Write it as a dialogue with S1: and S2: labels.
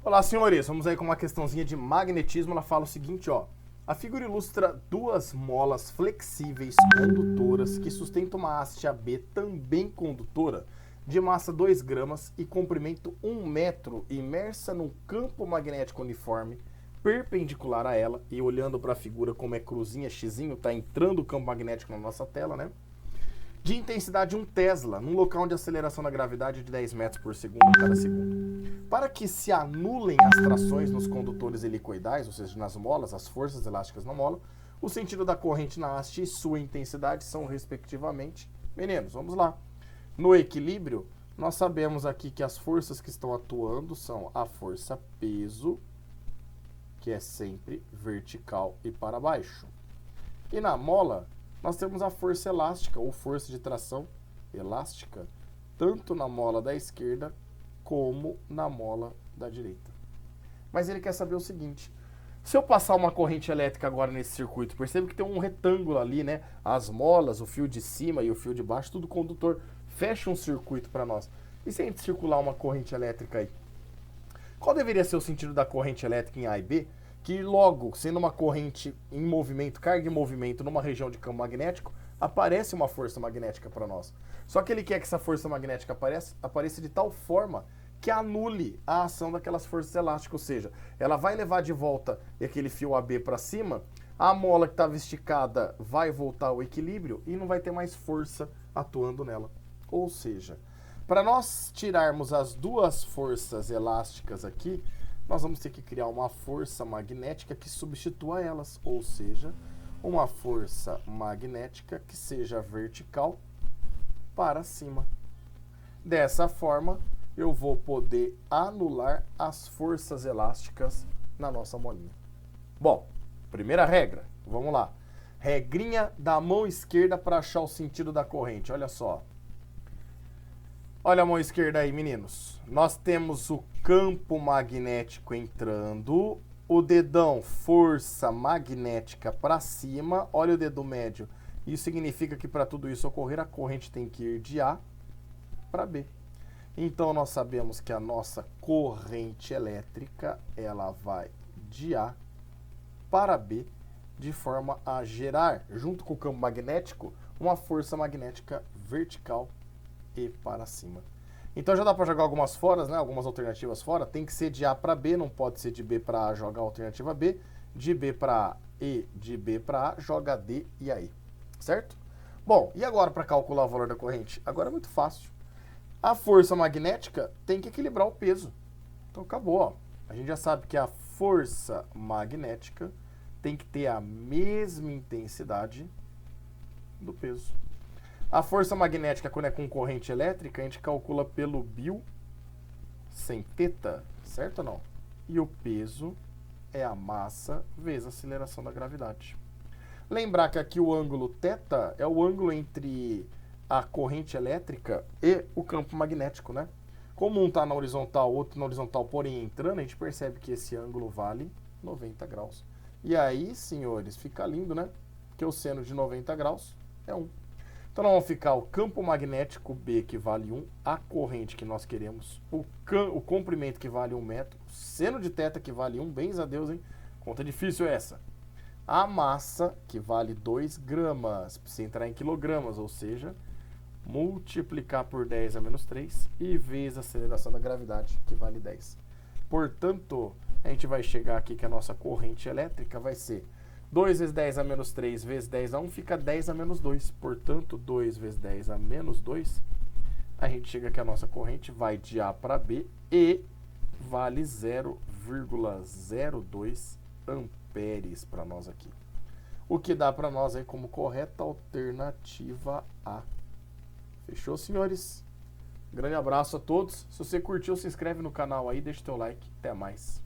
S1: Olá, senhores. Vamos aí com uma questãozinha de magnetismo. Ela fala o seguinte, ó. A figura ilustra duas molas flexíveis condutoras que sustentam uma haste AB também condutora de massa 2 gramas e comprimento 1 metro imersa num campo magnético uniforme perpendicular a ela. E olhando para a figura como é cruzinha, xizinho, tá entrando o campo magnético na nossa tela, né? De intensidade 1 Tesla, num local de aceleração da gravidade de 10 metros por segundo a cada segundo. Para que se anulem as trações nos condutores helicoidais, ou seja, nas molas, as forças elásticas na mola, o sentido da corrente na haste e sua intensidade são, respectivamente, meninos, vamos lá. No equilíbrio, nós sabemos aqui que as forças que estão atuando são a força peso, que é sempre vertical e para baixo. E na mola, nós temos a força elástica, ou força de tração elástica, tanto na mola da esquerda como na mola da direita. Mas ele quer saber o seguinte: se eu passar uma corrente elétrica agora nesse circuito, percebe que tem um retângulo ali, né? As molas, o fio de cima e o fio de baixo, tudo condutor. Fecha um circuito para nós. E se a gente circular uma corrente elétrica aí? Qual deveria ser o sentido da corrente elétrica em A e B? Que logo, sendo uma corrente em movimento, carga em movimento numa região de campo magnético, aparece uma força magnética para nós. Só que ele quer que essa força magnética apareça de tal forma que anule a ação daquelas forças elásticas, ou seja, ela vai levar de volta aquele fio AB para cima, a mola que estava esticada vai voltar ao equilíbrio e não vai ter mais força atuando nela. Ou seja, para nós tirarmos as duas forças elásticas aqui, nós vamos ter que criar uma força magnética que substitua elas, ou seja, uma força magnética que seja vertical para cima. Dessa forma, eu vou poder anular as forças elásticas na nossa molinha. Bom, primeira regra, vamos lá. Regrinha da mão esquerda para achar o sentido da corrente, olha só. Olha a mão esquerda aí, meninos. Nós temos o campo magnético entrando, o dedão força magnética para cima, olha o dedo médio. Isso significa que para tudo isso ocorrer, a corrente tem que ir de A para B. Então, nós sabemos que a nossa corrente elétrica, ela vai de A para B, de forma a gerar, junto com o campo magnético, uma força magnética vertical e para cima. Então já dá para jogar algumas fora, né? Algumas alternativas fora. Tem que ser de A para B, não pode ser de B para A, joga a alternativa B. De B para A e de B para A, joga D e aí. Certo? Bom, e agora para calcular o valor da corrente? Agora é muito fácil. A força magnética tem que equilibrar o peso. Então acabou, ó. A gente já sabe que a força magnética tem que ter a mesma intensidade do peso. A força magnética, quando é com corrente elétrica, a gente calcula pelo Bill sem θ, certo ou não? E o peso é a massa vezes a aceleração da gravidade. Lembrar que aqui o ângulo θ é o ângulo entre a corrente elétrica e o campo magnético, né? Como um está na horizontal, outro na horizontal, porém entrando, a gente percebe que esse ângulo vale 90 graus. E aí, senhores, fica lindo, né? Que o seno de 90 graus é 1. Então, nós vamos ficar o campo magnético B, que vale 1, a corrente que nós queremos, o comprimento que vale 1 metro, o seno de θ que vale 1, bens a Deus, hein? Conta difícil essa. A massa, que vale 2 gramas, precisa entrar em quilogramas, ou seja, multiplicar por 10 a menos 3 e vezes a aceleração da gravidade, que vale 10. Portanto, a gente vai chegar aqui que a nossa corrente elétrica vai ser 2 vezes 10 a menos 3 vezes 10 a 1 fica 10 a menos 2. Portanto, 2 vezes 10 a menos 2, a gente chega que a nossa corrente vai de A para B e vale 0,02 amperes para nós aqui. O que dá para nós aí como correta alternativa A. Fechou, senhores? Grande abraço a todos. Se você curtiu, se inscreve no canal aí, deixa o teu like. Até mais.